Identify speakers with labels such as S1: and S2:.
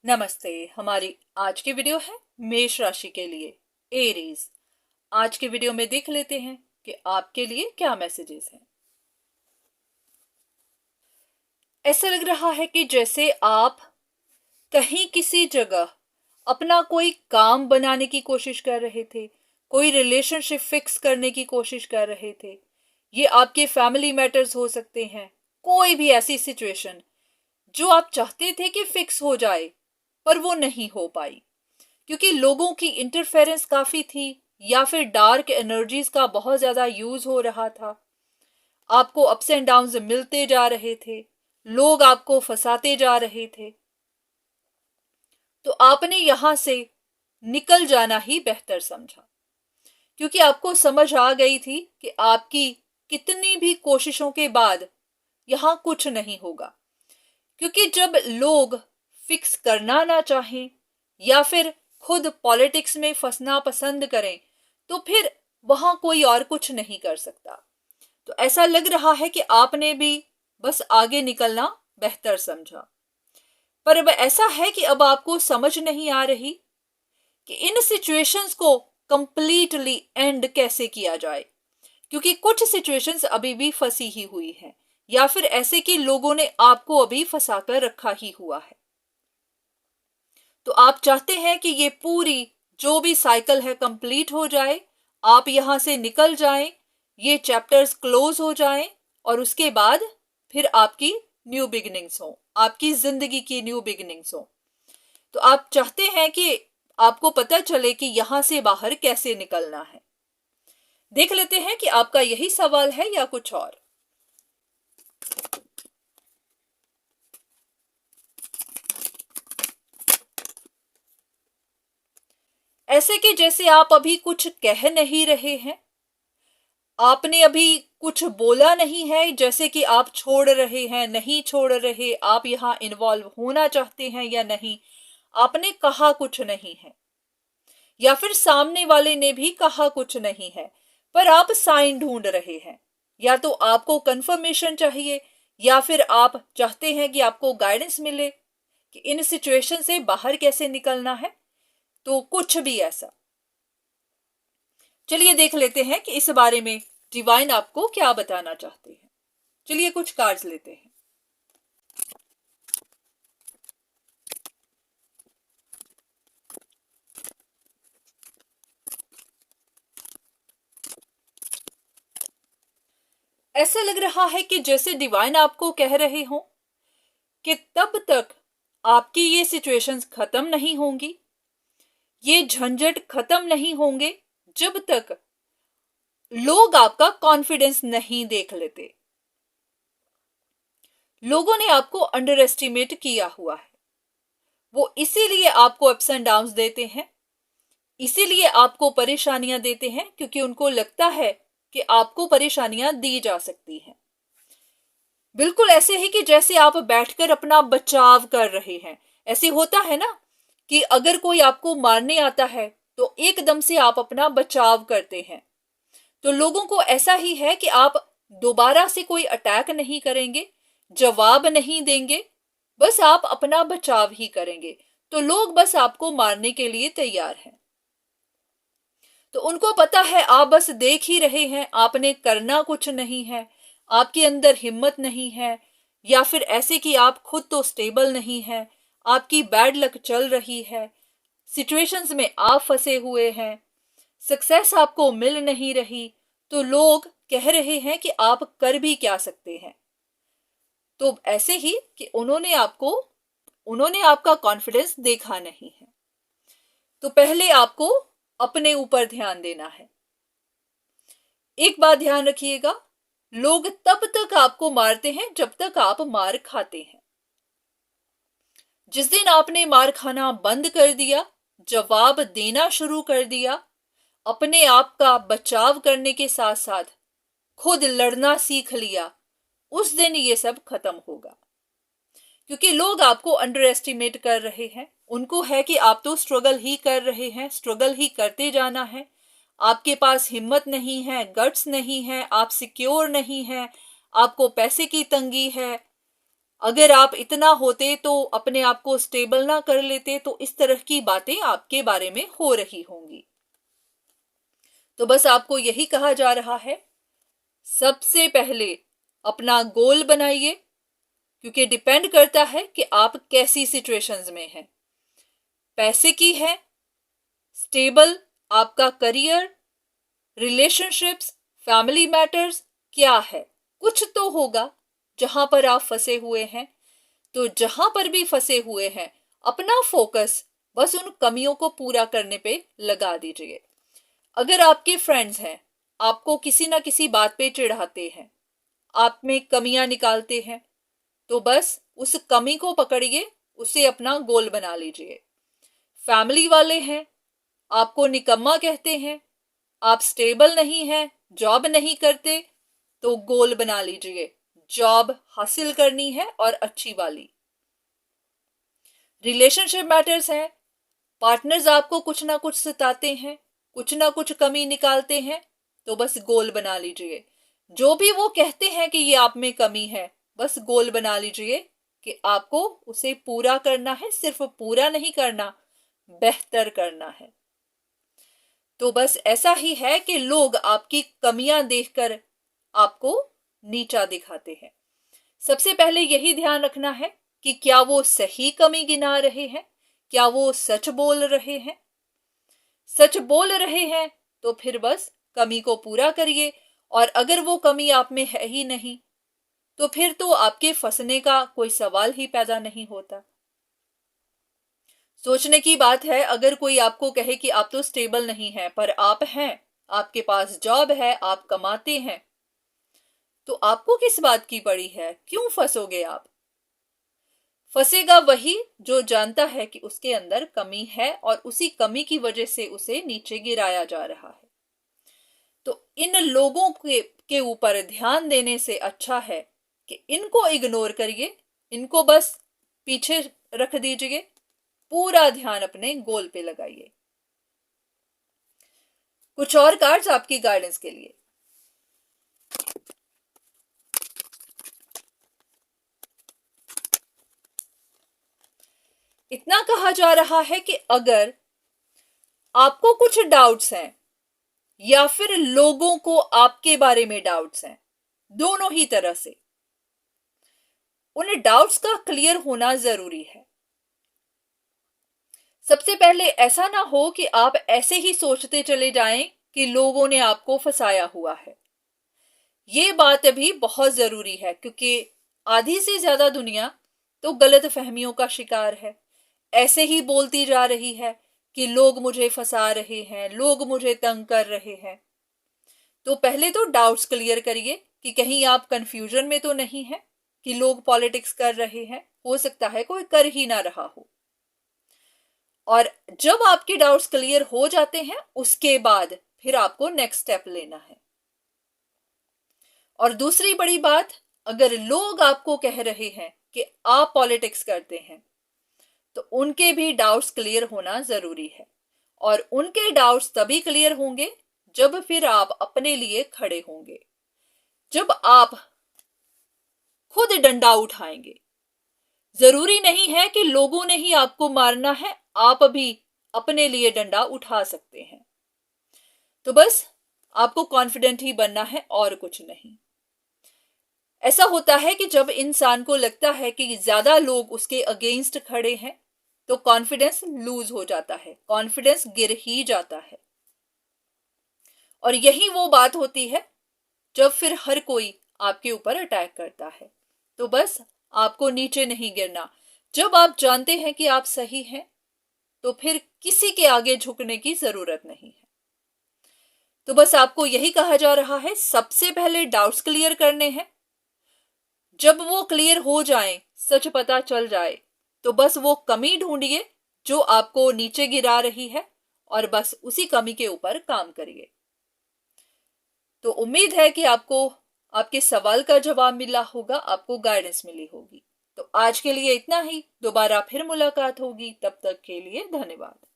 S1: नमस्ते। हमारी आज की वीडियो है मेष राशि के लिए, एरीज। आज के वीडियो में देख लेते हैं कि आपके लिए क्या मैसेजेस हैं। ऐसा लग रहा है कि जैसे आप कहीं किसी जगह अपना कोई काम बनाने की कोशिश कर रहे थे, कोई रिलेशनशिप फिक्स करने की कोशिश कर रहे थे। ये आपके फैमिली मैटर्स हो सकते हैं, कोई भी ऐसी सिचुएशन जो आप चाहते थे कि फिक्स हो जाए पर वो नहीं हो पाई, क्योंकि लोगों की इंटरफेरेंस काफी थी या फिर डार्क एनर्जीज का बहुत ज्यादा यूज हो रहा था। आपको अप्स एंड डाउन्स मिलते जा रहे थे, लोग आपको फंसाते जा रहे थे। तो आपने यहां से निकल जाना ही बेहतर समझा, क्योंकि आपको समझ आ गई थी कि आपकी कितनी भी कोशिशों के बाद यहां कुछ नहीं होगा। क्योंकि जब लोग फिक्स करना ना चाहें या फिर खुद पॉलिटिक्स में फंसना पसंद करें, तो फिर वहां कोई और कुछ नहीं कर सकता। तो ऐसा लग रहा है कि आपने भी बस आगे निकलना बेहतर समझा। पर अब ऐसा है कि अब आपको समझ नहीं आ रही कि इन सिचुएशंस को कंप्लीटली एंड कैसे किया जाए, क्योंकि कुछ सिचुएशंस अभी भी फंसी ही हुई हैं या फिर ऐसे कि लोगों ने आपको अभी फंसा कर रखा ही हुआ है। तो आप चाहते हैं कि ये पूरी जो भी साइकिल है कंप्लीट हो जाए, आप यहां से निकल जाएं, ये चैप्टर्स क्लोज हो जाएं और उसके बाद फिर आपकी न्यू बिगिनिंग्स हो, आपकी जिंदगी की न्यू बिगिनिंग्स हो। तो आप चाहते हैं कि आपको पता चले कि यहां से बाहर कैसे निकलना है। देख लेते हैं कि आपका यही सवाल है या कुछ और। ऐसे कि जैसे आप अभी कुछ कह नहीं रहे हैं, आपने अभी कुछ बोला नहीं है, जैसे कि आप छोड़ रहे हैं, नहीं छोड़ रहे, आप यहां इन्वॉल्व होना चाहते हैं या नहीं, आपने कहा कुछ नहीं है या फिर सामने वाले ने भी कहा कुछ नहीं है, पर आप साइन ढूंढ रहे हैं। या तो आपको कंफर्मेशन चाहिए या फिर आप चाहते हैं कि आपको गाइडेंस मिले कि इन सिचुएशन से बाहर कैसे निकलना है। तो कुछ भी ऐसा, चलिए देख लेते हैं कि इस बारे में डिवाइन आपको क्या बताना चाहते हैं। चलिए कुछ कार्ड्स लेते हैं। ऐसा लग रहा है कि जैसे डिवाइन आपको कह रहे हो कि तब तक आपकी ये सिचुएशंस खत्म नहीं होंगी, ये झंझट खत्म नहीं होंगे, जब तक लोग आपका कॉन्फिडेंस नहीं देख लेते। लोगों ने आपको अंडर एस्टिमेट किया हुआ है, वो इसीलिए आपको अप्स एंड डाउन्स देते हैं, इसीलिए आपको परेशानियां देते हैं, क्योंकि उनको लगता है कि आपको परेशानियां दी जा सकती हैं। बिल्कुल ऐसे ही कि जैसे आप बैठकर अपना बचाव कर रहे हैं। ऐसे होता है ना कि अगर कोई आपको मारने आता है तो एकदम से आप अपना बचाव करते हैं। तो लोगों को ऐसा ही है कि आप दोबारा से कोई अटैक नहीं करेंगे, जवाब नहीं देंगे, बस आप अपना बचाव ही करेंगे। तो लोग बस आपको मारने के लिए तैयार हैं। तो उनको पता है आप बस देख ही रहे हैं, आपने करना कुछ नहीं है, आपके अंदर हिम्मत नहीं है, या फिर ऐसे कि आप खुद तो स्टेबल नहीं है, आपकी बैड लक चल रही है, सिचुएशंस में आप फंसे हुए हैं, सक्सेस आपको मिल नहीं रही। तो लोग कह रहे हैं कि आप कर भी क्या सकते हैं। तो ऐसे ही कि उन्होंने आपका कॉन्फिडेंस देखा नहीं है। तो पहले आपको अपने ऊपर ध्यान देना है। एक बात ध्यान रखिएगा, लोग तब तक आपको मारते हैं जब तक आप मार खाते हैं। जिस दिन आपने मार खाना बंद कर दिया, जवाब देना शुरू कर दिया, अपने आप का बचाव करने के साथ साथ खुद लड़ना सीख लिया, उस दिन ये सब खत्म होगा। क्योंकि लोग आपको अंडर एस्टिमेट कर रहे हैं, उनको है कि आप तो स्ट्रगल ही कर रहे हैं, स्ट्रगल ही करते जाना है, आपके पास हिम्मत नहीं है, गट्स नहीं है, आप सिक्योर नहीं है, आपको पैसे की तंगी है, अगर आप इतना होते तो अपने आप को स्टेबल ना कर लेते, तो इस तरह की बातें आपके बारे में हो रही होंगी। तो बस आपको यही कहा जा रहा है, सबसे पहले अपना गोल बनाइए, क्योंकि डिपेंड करता है कि आप कैसी सिचुएशंस में हैं। पैसे की है, स्टेबल आपका करियर, रिलेशनशिप्स, फैमिली मैटर्स, क्या है? कुछ तो होगा जहां पर आप फंसे हुए हैं। तो जहां पर भी फंसे हुए हैं, अपना फोकस बस उन कमियों को पूरा करने पे लगा दीजिए। अगर आपके फ्रेंड्स हैं, आपको किसी ना किसी बात पे चिढ़ाते हैं, आप में कमियां निकालते हैं, तो बस उस कमी को पकड़िए, उसे अपना गोल बना लीजिए। फैमिली वाले हैं, आपको निकम्मा कहते हैं, आप स्टेबल नहीं हैं, जॉब नहीं करते, तो गोल बना लीजिए, जॉब हासिल करनी है और अच्छी वाली। रिलेशनशिप मैटर्स है, पार्टनर्स आपको कुछ ना कुछ सताते हैं, कुछ ना कुछ कमी निकालते हैं, तो बस गोल बना लीजिए। जो भी वो कहते हैं कि ये आप में कमी है, बस गोल बना लीजिए कि आपको उसे पूरा करना है। सिर्फ पूरा नहीं करना, बेहतर करना है। तो बस ऐसा ही है कि लोग आपकी कमियां देखकर आपको नीचा दिखाते हैं। सबसे पहले यही ध्यान रखना है कि क्या वो सही कमी गिना रहे हैं, क्या वो सच बोल रहे हैं। सच बोल रहे हैं तो फिर बस कमी को पूरा करिए, और अगर वो कमी आप में है ही नहीं, तो फिर तो आपके फंसने का कोई सवाल ही पैदा नहीं होता। सोचने की बात है, अगर कोई आपको कहे कि आप तो स्टेबल नहीं हैं, पर आप हैं, आपके पास जॉब है, आप कमाते हैं, तो आपको किस बात की पड़ी है? क्यों फंसोगे आप? फंसेगा वही जो जानता है कि उसके अंदर कमी है और उसी कमी की वजह से उसे नीचे गिराया जा रहा है। तो इन लोगों के ऊपर ध्यान देने से अच्छा है कि इनको इग्नोर करिए, इनको बस पीछे रख दीजिए, पूरा ध्यान अपने गोल पे लगाइए। कुछ और कार्ड्स आपकी गाइडेंस के लिए। इतना कहा जा रहा है कि अगर आपको कुछ डाउट्स हैं या फिर लोगों को आपके बारे में डाउट्स हैं, दोनों ही तरह से, उन डाउट्स का क्लियर होना जरूरी है। सबसे पहले ऐसा ना हो कि आप ऐसे ही सोचते चले जाएं कि लोगों ने आपको फंसाया हुआ है। ये बात भी बहुत जरूरी है, क्योंकि आधी से ज्यादा दुनिया तो गलत फहमियों का शिकार है। ऐसे ही बोलती जा रही है कि लोग मुझे फंसा रहे हैं, लोग मुझे तंग कर रहे हैं। तो पहले तो डाउट्स क्लियर करिए कि कहीं आप कंफ्यूजन में तो नहीं है कि लोग पॉलिटिक्स कर रहे हैं, हो सकता है कोई कर ही ना रहा हो। और जब आपके डाउट्स क्लियर हो जाते हैं, उसके बाद फिर आपको नेक्स्ट स्टेप लेना है। और दूसरी बड़ी बात, अगर लोग आपको कह रहे हैं कि आप पॉलिटिक्स करते हैं, तो उनके भी डाउट्स क्लियर होना जरूरी है। और उनके डाउट्स तभी क्लियर होंगे जब फिर आप अपने लिए खड़े होंगे, जब आप खुद डंडा उठाएंगे। जरूरी नहीं है कि लोगों ने ही आपको मारना है, आप भी अपने लिए डंडा उठा सकते हैं। तो बस आपको कॉन्फिडेंट ही बनना है और कुछ नहीं। ऐसा होता है कि जब इंसान को लगता है कि ज्यादा लोग उसके अगेंस्ट खड़े हैं, तो कॉन्फिडेंस लूज हो जाता है, कॉन्फिडेंस गिर ही जाता है। और यही वो बात होती है जब फिर हर कोई आपके ऊपर अटैक करता है। तो बस आपको नीचे नहीं गिरना। जब आप जानते हैं कि आप सही हैं, तो फिर किसी के आगे झुकने की जरूरत नहीं है। तो बस आपको यही कहा जा रहा है, सबसे पहले डाउट्स क्लियर करने हैं। जब वो क्लियर हो जाए, सच पता चल जाए, तो बस वो कमी ढूंढिए जो आपको नीचे गिरा रही है, और बस उसी कमी के ऊपर काम करिए। तो उम्मीद है कि आपको आपके सवाल का जवाब मिला होगा, आपको गाइडेंस मिली होगी। तो आज के लिए इतना ही, दोबारा फिर मुलाकात होगी, तब तक के लिए धन्यवाद।